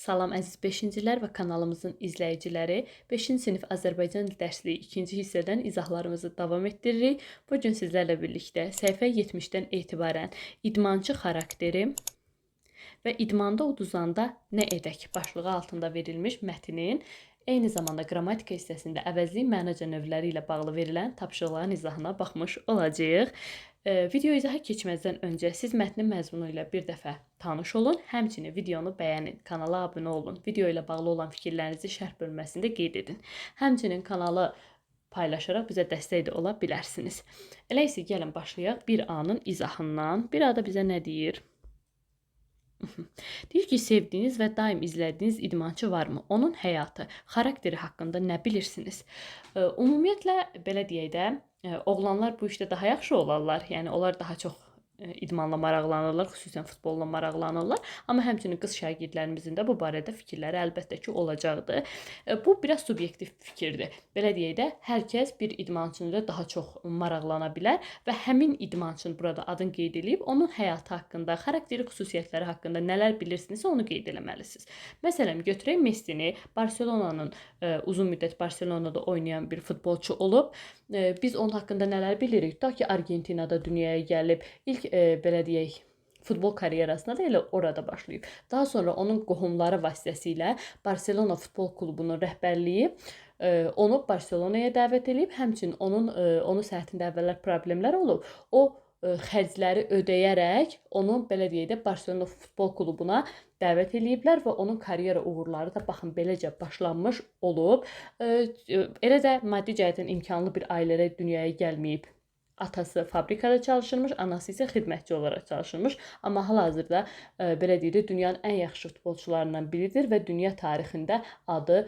Salam əziz 5-cilər və kanalımızın izləyiciləri. 5-ci sinif Azərbaycan dil dərsliyi 2-ci hissədən izahlarımızı davam etdiririk. Bu gün sizlərlə birlikdə səhifə 70-dən etibarən idmançı xarakteri və idmanda uduzanda nə edək başlığı altında verilmiş mətnin eyni zamanda qrammatika hissəsində əvəzli mənaca növləri ilə bağlı verilən tapşırıqların izahına baxmış olacağıq. Video izaha keçməzdən öncə siz mətnin məzmunu ilə bir dəfə tanış olun. Həmçinin videonu bəyənin, kanala abunə olun. Video ilə bağlı olan fikirlərinizi şərh bölməsində qeyd edin. Həmçinin kanalı paylaşaraq bizə dəstək də ola bilərsiniz. Elə isə gəlin başlayaq bir A-nın izahından. Bir A da bizə nə deyir? Deyir ki, sevdiyiniz və daim izlədiyiniz idmançı varmı? Onun həyatı, xarakteri haqqında nə bilirsiniz? Ümumiyyətlə, belə deyək də, oğlanlar bu işdə daha yaxşı olarlar. Yəni, onlar daha çox idmanla maraqlanırlar, xüsusən futbolla maraqlanırlar. Amma həmçinin qız şagirdlərimizin də bu barədə fikirləri əlbəttə ki, olacaqdır. Bu, biraz subyektiv fikirdir. Belə deyək də, hər kəs bir idmançını da daha çox maraqlana bilər və həmin idmançının burada adını qeyd edib, onun həyatı haqqında, xarakteri xüsusiyyətləri haqqında nələr bilirsinizsə, onu qeyd eləməlisiniz. Məsələn, götürək Messini, Barselonanın uzun müddət Barselonada oynayan bir futbolçu olub. Biz onun haqqında nələr bilirik? Ta ki, Argentinada dünyaya gəlib, ilk belə deyək, futbol karyerasına da elə orada başlayıb. Daha sonra onun qohumları vasitəsilə Barselona futbol klubunun rəhbərliyi onu Barselonaya dəvət edib. Həmçinin onun səhhətində əvvəllər problemlər olub. O xərcləri ödəyərək onu belə deyək də Barselona futbol klubuna dəvət ediblər və onun karyera uğurları da baxın beləcə başlanmış olub. Elə də maddi cəhətdən imkanlı bir ailədə dünyaya gəlməyib. Atası fabrikada çalışırmış, anası isə xidmətçi olaraq çalışırmış. Amma hal-hazırda belə deyək də dünyanın ən yaxşı futbolçularından biridir və dünya tarixində adı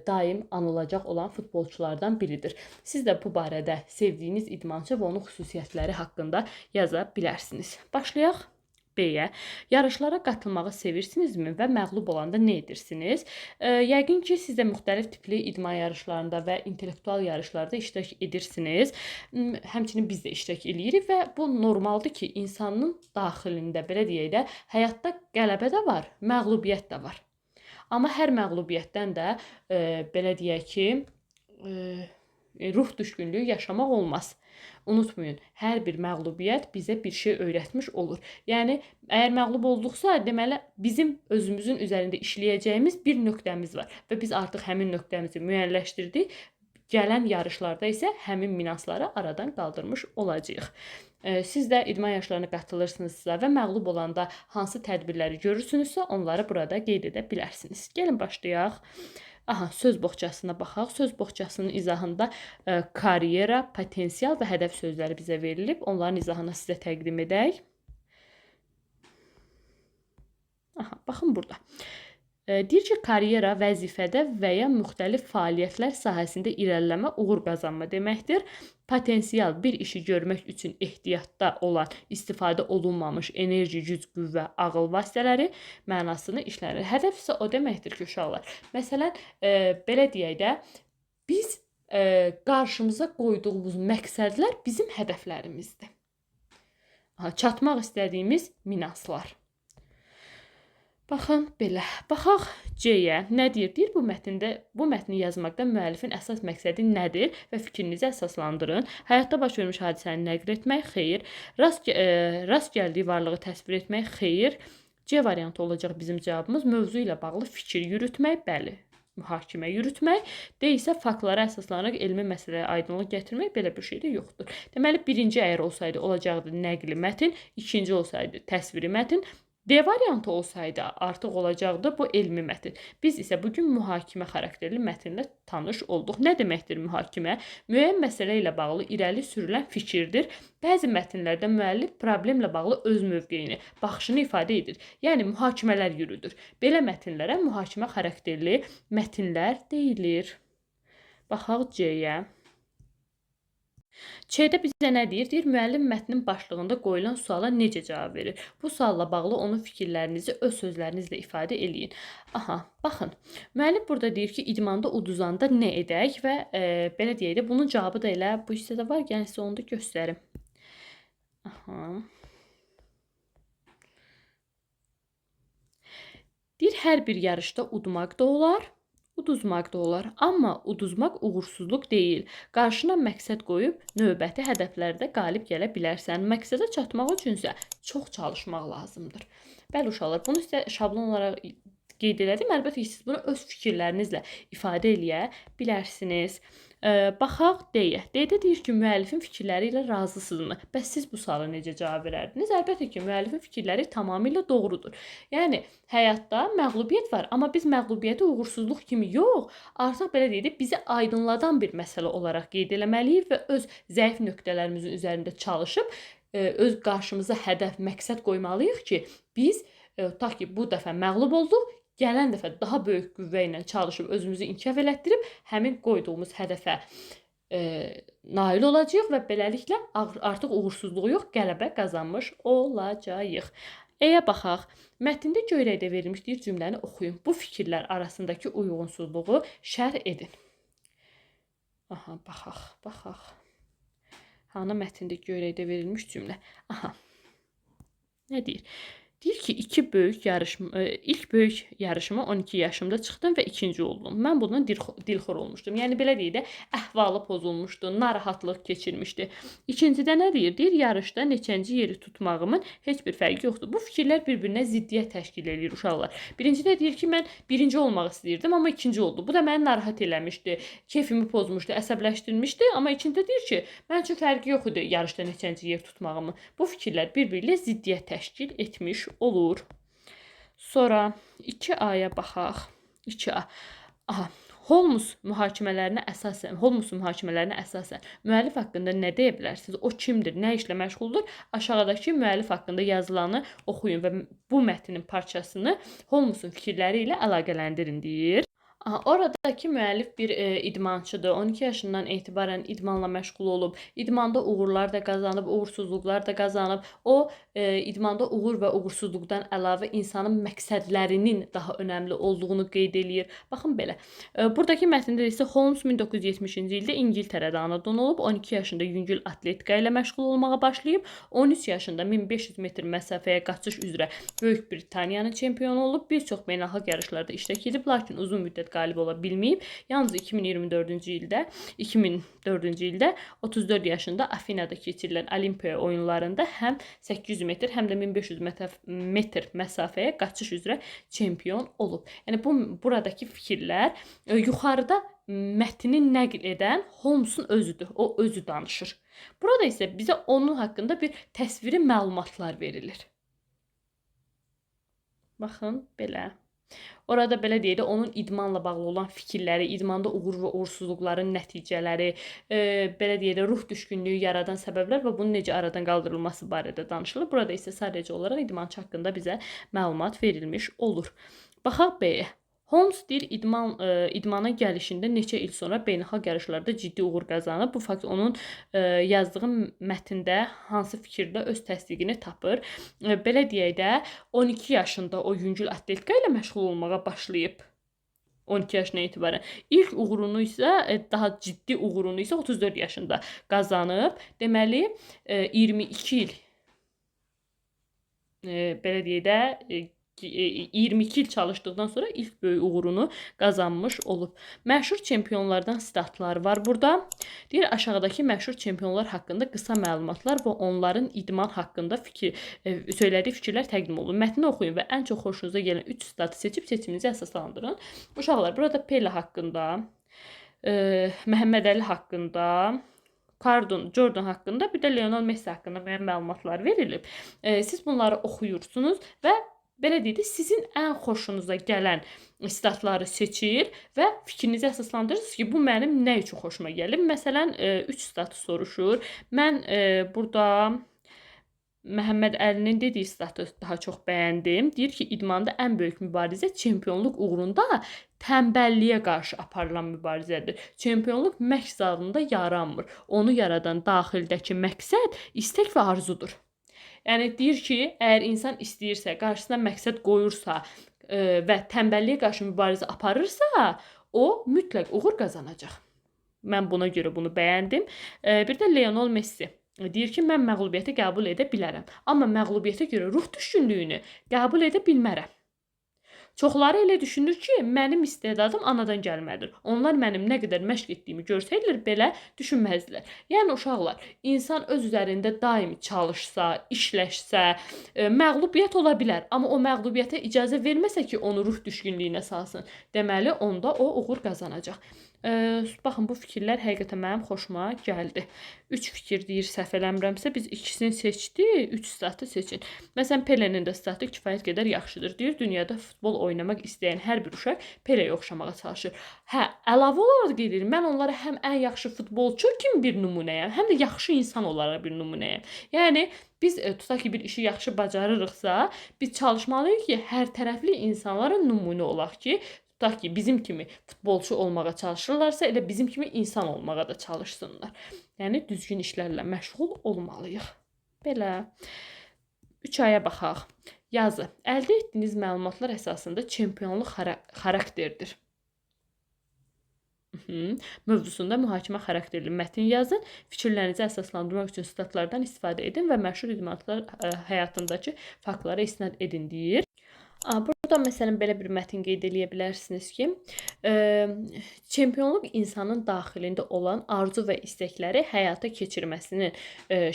daim anılacaq olan futbolçulardan biridir. Siz də bu barədə sevdiyiniz idmançı və onun xüsusiyyətləri haqqında yaza bilərsiniz. Başlayaq B-yə. Yarışlara qatılmağı sevirsinizmi və məğlub olanda nə edirsiniz? Yəqin ki, siz də müxtəlif tipli idman yarışlarında və intellektual yarışlarda iştirak edirsiniz. Həmçinin biz də iştirak edirik və bu normaldır ki, insanın daxilində, belə deyək də, həyatda qələbə də var, məğlubiyyət də var. Amma hər məğlubiyyətdən də, belə deyək ki, ruh düşkünlüyü yaşamaq olmaz. Unutmayın, hər bir məğlubiyyət bizə bir şey öyrətmiş olur. Yəni, əgər məğlub olduqsa, deməli, bizim özümüzün üzərində işləyəcəyimiz bir nöqtəmiz var və biz artıq həmin nöqtəmizi müəyyənləşdirdik. Gələn yarışlarda isə həmin minasları aradan qaldırmış olacağıq. Siz də idman yarışlarına qatılırsınızsa və məğlub olanda hansı tədbirləri görürsünüzsə, onları burada qeyd edə bilərsiniz. Gəlin başlayaq. Söz boğçasına baxaq. Söz boğçasının izahında karyera, potensial və hədəf sözləri bizə verilib. Onların izahını sizə təqdim edək. Baxın burada. Deyir ki, karyera vəzifədə və ya müxtəlif fəaliyyətlər sahəsində irəliləmə, uğur qazanma deməkdir. Potensial bir işi görmək üçün ehtiyatda olan, istifadə olunmamış enerji, güc, qüvvə, ağıl vasitələri mənasını işlənir. Hədəf isə o deməkdir ki, uşaqlar. Məsələn, belə deyək də, biz qarşımıza qoyduğumuz məqsədlər bizim hədəflərimizdir. Çatmaq istədiyimiz minaslar. Baxın, belə. Baxaq C-yə. Nə deyir? Deyir, bu mətni yazmaqda müəllifin əsas məqsədi nədir və fikrinizi əsaslandırın. Həyatda baş vermiş hadisəni nəql etmək, xeyr. Rast gəldiyi varlığı təsvir etmək, xeyr. C variantı olacaq bizim cavabımız. Mövzu ilə bağlı fikir yürütmək, bəli. Mühakimə yürütmək. D isə faktlara əsaslanaraq elmi məsələyə aydınlıq gətirmək, belə bir şey də yoxdur. Deməli, birinci əgər olsaydı olacaqdı nəqli mətin, ikinci olsaydı təsviri mətin, D variantı olsaydı artıq olacaqdı bu elmi mətin. Biz isə bugün mühakimə xarakterli mətnlə tanış olduq. Nə deməkdir mühakimə? Müəyyən məsələ ilə bağlı irəli sürülən fikirdir. Bəzi mətnlərdə müəllif problemlə bağlı öz mövqeyini, baxışını ifadə edir. Yəni, mühakimələr yürüdür. Belə mətnlərə mühakimə xarakterli mətnlər deyilir. Baxaq C-yə. Ç-də bizə nə deyir? Deyir, müəllim mətnin başlığında qoyulan suala necə cavab verir? Bu sualla bağlı onun fikirlərinizi öz sözlərinizlə ifadə eləyin. Baxın, müəllim burada deyir ki, idmanda uduzanda nə edək və belə deyək də, bunun cavabı da elə bu hissədə var, yəni sizə onu da göstərim. Deyir, hər bir yarışda udmaq da olar, uduzmaq da olar. Amma uduzmaq uğursuzluq deyil. Qarşına məqsəd qoyub növbəti hədəflərdə qalib gələ bilərsən. Məqsədə çatmaq üçünsə çox çalışmaq lazımdır. Bəli uşaqlar, bunu sizə şablon olaraq qeyd elədim. Əlbəttə ki, siz bunu öz fikirlərinizlə ifadə eləyə bilərsiniz. Baxaq D-yə. D-də deyir ki, müəllifin fikirləri ilə razısınızmı? Bəs siz bu suala necə cavab verərdiniz? Əlbəttə ki, müəllifin fikirləri tamamilə doğrudur. Yəni, həyatda məğlubiyyət var, amma biz məğlubiyyəti uğursuzluq kimi yox, artıq belə deyək də, bizi aydınladan bir məsələ olaraq qeyd eləməliyik və öz zəif nöqtələrimizin üzərində çalışıb, öz qarşımıza hədəf, məqsəd qoymalıyıq ki, biz tutaq ki, bu dəfə məğlub olduq, gələn dəfə daha böyük qüvvə ilə çalışıb özümüzü inkişaf elətdirib həmin qoyduğumuz hədəfə nail olacağıq və beləliklə artıq uğursuzluğu yox, qələbə qazanmış olacağıq. E-yə baxaq. Mətndə göyrəkdə verilmiş deyir cümləni oxuyun. Bu fikirlər arasındakı uyğunsuzluğu şərh edin. Aha, baxaq. Hanı mətndə göyrəkdə verilmiş cümlə? Aha. Nə deyir? Deyir ki, ilk böyük yarışıma 12 yaşımda çıxdım və ikinci oldum. Mən bundan dilxor olmuşdum. Yəni, belə deyək də, əhvalı pozulmuşdu, narahatlıq keçirmişdi. İkincidə nə deyir? Deyir, yarışda neçənci yeri tutmağımın heç bir fərqi yoxdur. Bu fikirlər bir-birinə ziddiyyət təşkil edir uşaqlar. Birincidə deyir ki, mən birinci olmaq istəyirdim, amma ikinci oldu. Bu da məni narahat eləmişdi, keyfimi pozmuşdu, əsəbləşdirmişdi. Amma ikincidə deyir ki, mən üçün fərqi yox idi yarışda neçənci yer tutmağımın. Bu fikirlər bir-biri ziddiyyət təşkil etmiş olur. Sonra 2A-ya baxaq. 2A. Aha. Holmes mühakimələrinə əsasən müəllif haqqında nə deyə bilərsiniz? O kimdir? Nə işlə məşğuldur? Aşağıdakı müəllif haqqında yazılanı oxuyun və bu mətnin parçasını Holmesun fikirləri ilə əlaqələndirin deyir. Oradakı müəllif bir idmançıdır. 12 yaşından etibarən idmanla məşğul olub. İdmanda uğurlar da qazanıb, uğursuzluqlar da qazanıb. O, idmanda uğur və uğursuzluqdan əlavə insanın məqsədlərinin daha önəmli olduğunu qeyd eləyir. Baxın belə. Buradakı mətndə isə Holmes 1970-ci ildə İngiltərədə anadan olub. 12 yaşında yüngül atletika ilə məşğul olmağa başlayıb. 13 yaşında 1500 metr məsafəyə qaçış üzrə Böyük Britaniyanın çempionu olub. Bir çox beynəlxalq yarışlarda iştirak edib, lakin uzun müddət qalib ola bilməyib. Yalnız 2004-cü ildə 34 yaşında Afinada keçirilən Olimpiya oyunlarında həm 800 metr, həm də 1500 metr məsafəyə qaçış üzrə çempion olub. Yəni buradakı fikirlər yuxarıda mətni nəql edən Holmesun özüdür. O özü danışır. Burada isə bizə onun haqqında bir təsviri məlumatlar verilir. Baxın belə. Orada belə deyək də, onun idmanla bağlı olan fikirləri, idmanda uğur və uğursuzluqların nəticələri, belə deyək də, ruh düşkünlüyü yaradan səbəblər və bunun necə aradan qaldırılması barədə danışılır. Burada isə sadəcə olaraq idmançı haqqında bizə məlumat verilmiş olur. Baxaq B-yə. Holmes deyir, idmana gəlişində neçə il sonra beynəlxalq yarışlarda ciddi uğur qazanıb. Bu fakt onun yazdığı mətndə hansı fikirdə öz təsdiqini tapır. Belə deyək də, 12 yaşında o yüngül atletika ilə məşğul olmağa başlayıb. 12 yaşına etibarən. İlk uğurunu isə, daha ciddi uğurunu isə 34 yaşında qazanıb. Deməli, 22 il, belə deyək də, 22 il çalışdıqdan sonra ilk böyük uğurunu qazanmış olub. Məşhur çempionlardan statlar var burada. Deyir, aşağıdakı məşhur çempionlar haqqında qısa məlumatlar və onların idman haqqında söylədiyi fikirlər təqdim olunur. Mətni oxuyun və ən çox xoşunuza gələn 3 statı seçib seçiminizi əsaslandırın. Uşaqlar, burada Pele haqqında, Məhəmməd Əli haqqında, Jordan haqqında, bir də Lionel Messi haqqında müəyyən məlumatlar verilib. Siz bunları oxuyursunuz və belə deyək də, sizin ən xoşunuza gələn statları seçir və fikrinizi əsaslandırırsınız ki, bu mənim nə üçün xoşuma gəlib. Məsələn, 3 statı soruşur. Mən burada Məhəmməd Əlinin dediyi statı daha çox bəyəndim. Deyir ki, idmanda ən böyük mübarizə çempionluq uğrunda tənbəlliyə qarşı aparılan mübarizədir. Çempionluq məşq zalında yaranmır. Onu yaradan daxildəki məqsəd, istək və arzudur. Yəni, deyir ki, əgər insan istəyirsə, qarşısına məqsəd qoyursa və tənbəlliyə qarşı mübarizə aparırsa, o mütləq uğur qazanacaq. Mən buna görə bunu bəyəndim. Bir də Lionel Messi deyir ki, mən məğlubiyyəti qəbul edə bilərəm. Amma məğlubiyyətə görə ruh düşkünlüyünü qəbul edə bilmərəm. Çoxları elə düşünür ki, mənim istedadım anadan gəlmədir. Onlar mənim nə qədər məşq etdiyimi görsəydilər belə düşünməzdilər. Yəni uşaqlar, insan öz üzərində daimi çalışsa, işləşsə, məğlubiyyət ola bilər, amma o məğlubiyyətə icazə verməsə ki, onu ruh düşkünlüyünə salsın, deməli onda o uğur qazanacaq. Baxın, bu fikirlər həqiqətən mənim xoşuma gəldi. 3 fikir deyir, səhv eləmirəmsə, biz ikisini seçdik, 3 statı seçin. Məsələn, Pelenin də statı kifayət qədər yaxşıdır. Deyir, dünyada futbol oynamaq istəyən hər bir uşaq Peleyə oxşamağa çalışır. Hə, əlavə olaraq qeyd edirəm, mən onlara həm ən yaxşı futbolçu kimi bir nümunəyəm, həm də yaxşı insan olaraq bir nümunəyəm. Yəni biz tutaq ki, bir işi yaxşı bacarırıqsa, biz çalışmalıyıq ki, hər tərəfli insanlara nümunə olaq ki, tutaq ki, bizim kimi futbolçu olmağa çalışırlarsa, elə bizim kimi insan olmağa da çalışsınlar. Yəni düzgün işlərlə məşğul olmalıyıq. Belə 3 aya baxaq. Yazı. Əldə etdiyiniz məlumatlar əsasında çempionluq xarakterdir. Mövzusunda mühakimə xarakterli mətn yazın. Fikirlərinizi əsaslandırmaq üçün statlardan istifadə edin və məşhur idmançılar həyatındakı faktlara istinad edin deyir. Burada məsələn belə bir mətn qeyd edə bilərsiniz ki, çempionluq insanın daxilində olan arzu və istəkləri həyata keçirməsinin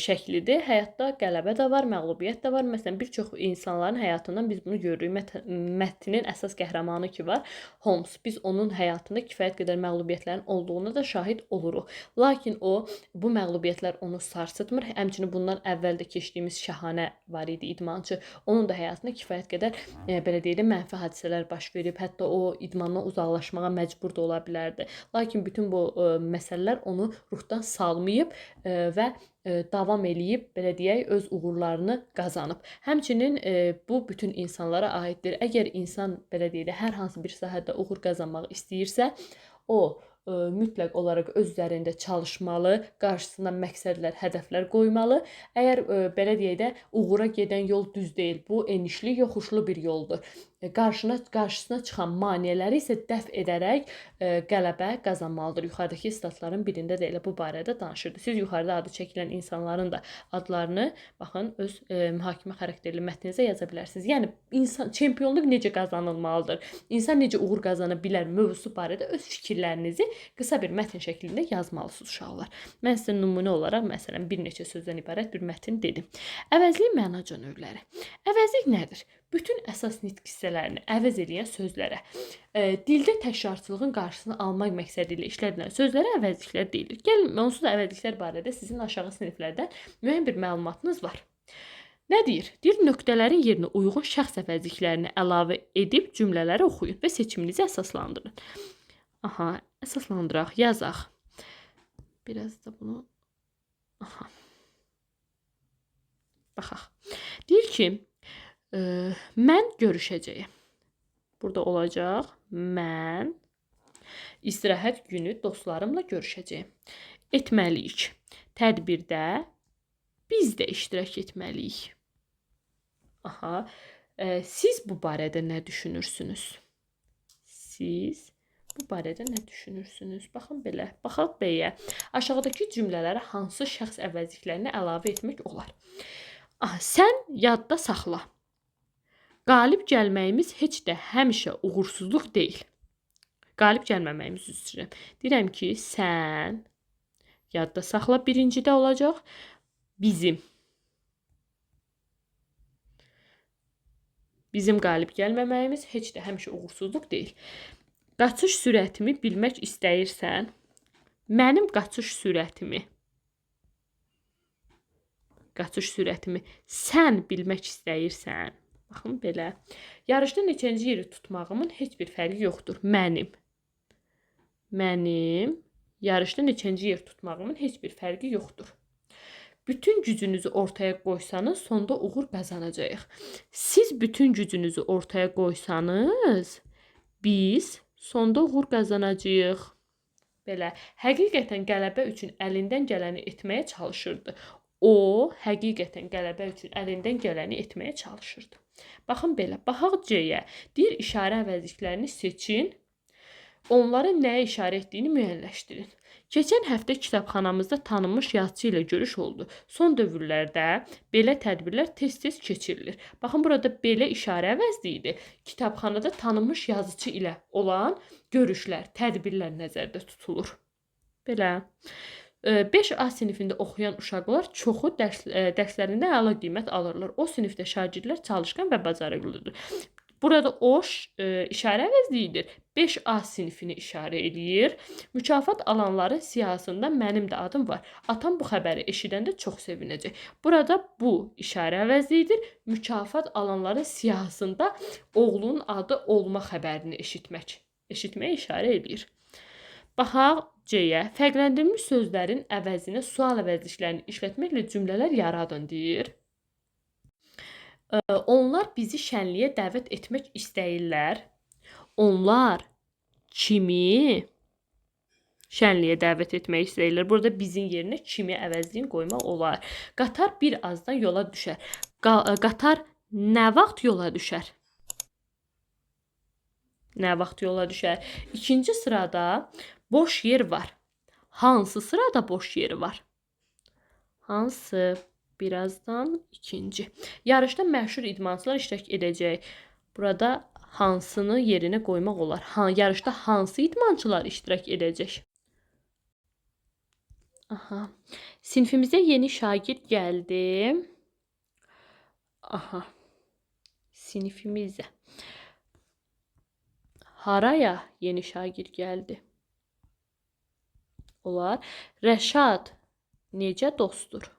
şəklidir. Həyatda qələbə də var, məğlubiyyət də var. Məsələn, bir çox insanların həyatından biz bunu görürük. Mətnin əsas qəhrəmanı ki var, Holmes. Biz onun həyatında kifayət qədər məğlubiyyətlərin olduğuna da şahid oluruq. Lakin o, bu məğlubiyyətlər onu sarsıtmır. Həmçinin bundan əvvəl də keçdiyimiz şahanə var idi, idmançı. Onun da həyatında kifayət qədər belə deyiləm, mənfi hadisələr baş verib, hətta o idmandan uzaqlaşmağa məcbur da ola bilərdi. Lakin bütün bu məsələlər onu ruhdan salmayıb və davam eləyib, belə deyək, öz uğurlarını qazanıb. Həmçinin bu bütün insanlara aiddir. Əgər insan, belə deyək, hər hansı bir sahədə uğur qazanmaq istəyirsə, o mütləq olaraq öz üzərində çalışmalı, qarşısına məqsədlər, hədəflər qoymalı. Əgər belə deyək də, uğura gedən yol düz deyil, bu enişli, yoxuşlu bir yoldur. Qarşısına çıxan maneələri isə dəf edərək qələbə qazanmalıdır. Yuxarıdakı statların birində də elə bu barədə danışırdı. Siz yuxarıda adı çəkilən insanların da adlarını baxın öz mühakimə xarakterli mətninizə yaza bilərsiniz. Yəni insan çempionluq necə qazanılmalıdır? İnsan necə uğur qazana bilər mövzusu barədə öz fikirlərinizi qısa bir mətn şəklində yazmalısınız uşaqlar. Mən sizə nümunə olaraq məsələn bir neçə sözdən ibarət bir mətn dedim. Əvəzlik mənaca növləri. Əvəzlik nədir? Bütün əsas nitq hissələrini əvəz edən sözlərə, dildə təkrarçılığın qarşısını almaq məqsədi ilə işlədilən sözlərə əvəzliklər deyilir. Gəlin, onsuz da əvəzliklər barədə sizin aşağı siniflərdən müəyyən bir məlumatınız var. Nə deyir? Deyir, nöqtələrin yerinə uyğun şəxs əvəzliklərini əlavə edib cümlələri oxuyun və seçiminizi əsaslandırın. Əsaslandıraq, yazaq. Biraz da bunu... Baxaq. Deyir ki, mən görüşəcəyəm. Burada olacaq, mən istirahət günü dostlarımla görüşəcəyəm. Etməliyik. Tədbirdə biz də iştirak etməliyik. Siz bu barədə nə düşünürsünüz? Siz bu barədə nə düşünürsünüz? Baxın belə, baxaq B-yə. Aşağıdakı cümlələrə hansı şəxs əvəzliklərini əlavə etmək olar? Sən yadda saxla. Qalib gəlməyimiz heç də həmişə uğursuzluq deyil. Qalib gəlməməyimiz üzrə. Deyirəm ki, sən yadda saxla birincidə olacaq. Bizim qalib gəlməməyimiz heç də həmişə uğursuzluq deyil. Qaçış sürətimi bilmək istəyirsən? Mənim qaçış sürətimi sən bilmək istəyirsən? Baxın belə. Yarışda neçənci yeri tutmağımın heç bir fərqi yoxdur. Mənim yarışda neçənci yer tutmağımın heç bir fərqi yoxdur. Bütün gücünüzü ortaya qoysanız, sonda uğur qazanacağıq. Siz bütün gücünüzü ortaya qoysanız, biz sonda uğur qazanacağıq. Belə, həqiqətən qələbə üçün əlindən gələni etməyə çalışırdı. O, həqiqətən qələbə üçün əlindən gələni etməyə çalışırdı. Baxın belə, baxaq C-yə. Deyir, işarə əvəzliklərini seçin. Onların nəyə işarə etdiyini müəyyənləşdirin. Keçən həftə kitabxanamızda tanınmış yazıçı ilə görüş oldu. Son dövrlərdə belə tədbirlər tez-tez keçirilir. Baxın, burada belə işarə əvəzliyidir. Kitabxanada tanınmış yazıçı ilə olan görüşlər, tədbirlər nəzərdə tutulur. Belə. 5A sinifində oxuyan uşaqlar çoxu dərslərində əla qiymət alırlar. O sinifdə şagirdlər çalışqan və bacarıqlıdır. Burada o işarə əvəzliyidir. 5A sinifini işarə edir. Mükafat alanların siyahısında mənim də adım var. Atam bu xəbəri eşidəndə çox sevinəcək. Burada bu işarə əvəzliyidir. Mükafat alanların siyahısında oğlunun adı olma xəbərini eşitmək. Eşitməyə işarə edir. Baxaq C-yə. Fərqləndirilmiş sözlərin əvəzinə sual əvəzliklərini işlətməklə cümlələr yaradın deyir. Onlar bizi şənliyə dəvət etmək istəyirlər. Onlar kimi şənliyə dəvət etmək istəyirlər. Burada bizim yerinə kimi əvəzliyin qoymaq olar. Qatar bir azdan yola düşər. Qatar nə vaxt yola düşər? Nə vaxt yola düşər? İkinci sırada boş yer var. Hansı sırada boş yeri var? Hansı? Birazdan ikinci. Yarışda məşhur idmançılar iştirak edəcək. Burada hansını yerinə qoymaq olar? Yarışda hansı idmançılar iştirak edəcək? Aha. Sinifimizə yeni şagird gəldi. Aha. Sinifimizə. Haraya yeni şagird gəldi? Olar. Rəşad necə dostdur?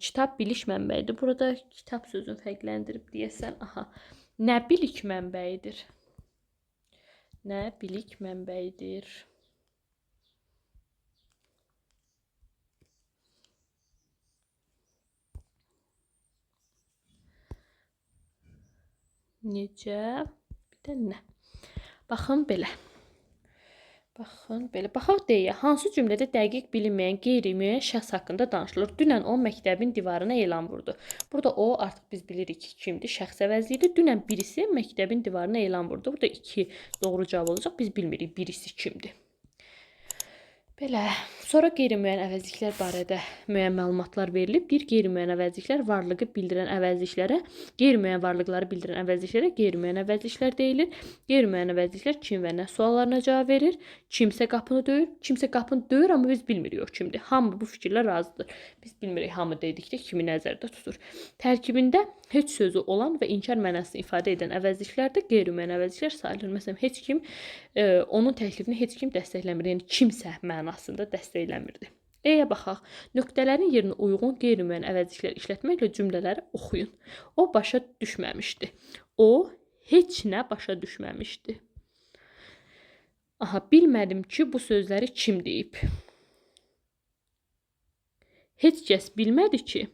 Kitab biliş mənbəyidir. Burada kitab sözünü fərqləndirib deyəsən. Aha. Nə bilik mənbəyidir? Nə bilik mənbəyidir? Necə? Bir də nə? Baxın belə. Baxın belə. Baxaq deyə, hansı cümlədə dəqiq bilinməyən qeyri-müəyyən şəxs haqqında danışılır? Dünən o məktəbin divarına elan vurdu. Burada o artıq biz bilirik ki, kimdir? Şəxs əvəzliyidir. Dünən birisi məktəbin divarına elan vurdu. Burada 2 doğru cavab olacaq. Biz bilmirik birisi kimdir. Belə. Sonra qeyri-müəyyən əvəzliklər barədə müəyyən məlumatlar verilib. Deyir, qeyri-müəyyən əvəzliklər varlığı bildirən əvəzliklərə, qeyri-müəyyən varlıqları bildirən əvəzliklərə qeyri-müəyyən əvəzliklər deyilir. Qeyri-müəyyən əvəzliklər kim və nə suallarına cavab verir. Kimsə qapını döyür. Kimsə qapını döyür, amma biz bilmirik o kimdir. Hamı bu fikirlə razıdır. Biz bilmirik, hamı dedikdə kimi nəzərdə tutur. Tərkibində heç sözü olan və inkar mənasını ifadə edən əvəzliklər də qeyri-müəyyən əvəzliklər sayılır. Məsələn, heç kim onun təklifini heç kim dəstəkləmir. Yəni kimsə mənasında dəstəkləmirdi. E-yə baxaq. Nöqtələrin yerinə uyğun qeyri-müəyyən əvəzliklər işlətməklə cümlələri oxuyun. O başa düşməmişdi. O heç nə başa düşməmişdi. Aha, bilmədim ki, bu sözləri kim deyib? Heç kəs bilmədi ki,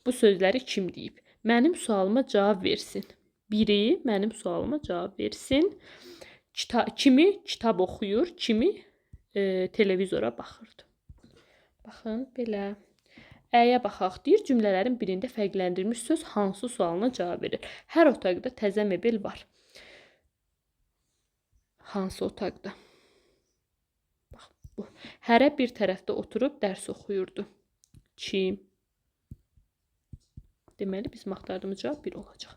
bu sözləri kim deyib? Mənim sualıma cavab versin. Biri mənim sualıma cavab versin. Kimi kitab oxuyur, kimi televizora baxırdı. Baxın, belə. Əyə baxaq. Deyir, cümlələrin birində fərqləndirilmiş söz hansı sualına cavab verir? Hər otaqda təzə mebel var. Hansı otaqda? Bax, bu. Hərə bir tərəfdə oturub dərs oxuyurdu. Kim? Deməli, bizim axtardığımız cavab 1 olacaq.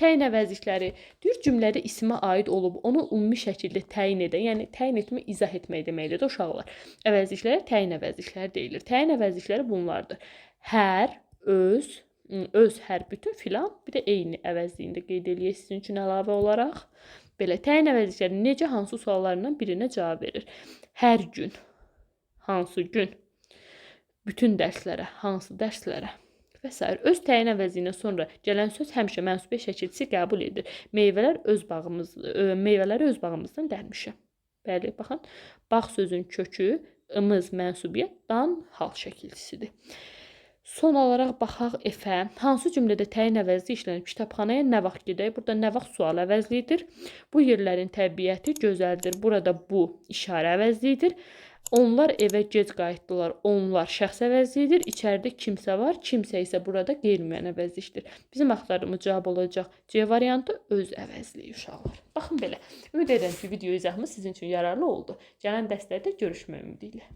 Təyin əvəzlikləri. Deyir, cümlədə ismə aid olub, onu ümumi şəkildə təyin edən, yəni təyin etmə, izah etmək deməkdir də uşaqlar. Əvəzliklərə təyin əvəzlikləri deyilir. Təyin əvəzlikləri bunlardır. Hər, öz, hər, bütün filan, bir də eyni əvəzliyində qeyd eləyək sizin üçün əlavə olaraq. Belə, təyin əvəzlikləri necə, hansı suallarından birinə cavab verir? Hər gün, hansı gün? Bütün dərslərə, hansı dərslərə? Və s. Öz təyin əvəzliyindən sonra gələn söz həmişə mənsubiyyət şəkilçisi qəbul edir. Meyvələri öz bağımızdan dərmişəm. Bəli, baxın. Bağ sözün kökü, ımız mənsubiyyət, dan hal şəkilçisidir. Son olaraq baxaq F-ə. Hansı cümlədə təyin əvəzliyi işlənib? Kitabxanaya nə vaxt gedək? Burada nə vaxt sual əvəzliyidir. Bu yerlərin təbiəti gözəldir. Burada bu işarə əvəzliyidir. Onlar evə gec qayıtdılar. Onlar şəxs əvəzliyidir. İçəridə kimsə var, kimsə isə burada qeyri-müəyyən əvəzlikdir. Bizim axtardığımız cavab olacaq C variantı öz əvəzliyi uşaqlar. Baxın belə. Ümid edirəm ki, video izahımız sizin üçün yararlı oldu. Gələn dərslərdə görüşmək ümidi ilə.